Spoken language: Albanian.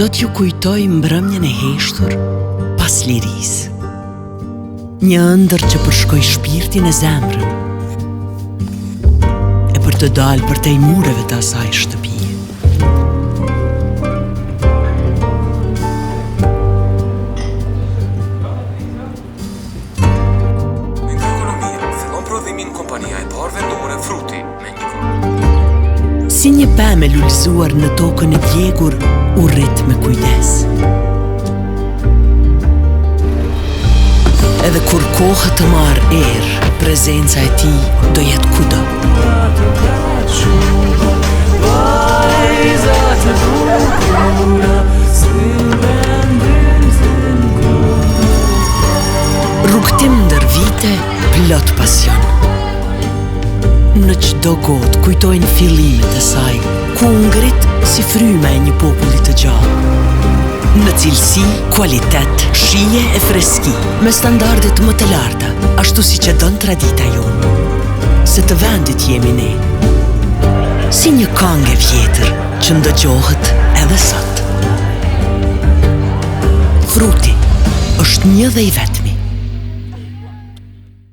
Do t'ju kujtoj mbrëmjen e heshtur pas lirisë. Një ëndër që përshkoj shpirtin e zemrën, e për të dalë përtej mureve të asaj shtëpie. Mikroekonomia fillon prodhimin kompania e parë vendore Fruti me një Si një pemë e lullzuar në tokën e djegur, u rrit me kujdes. Edhe kur koha të marrë erë, prezenca e tij do jetë kudo. Rrugtim ndër vite, plot pasion. Në çdo gotë kujtojnë fillimet e saj, ku u ngrit si fryma e një populli të gjallë. Në cilësi, kualitet, shije e freski, me standardet më të larta, ashtu si që don tradita jonë. Se të vendit jemi ne, si një këngë e vjetër që ndëgjohet edhe sot. Fruti është një dhe i vetmi.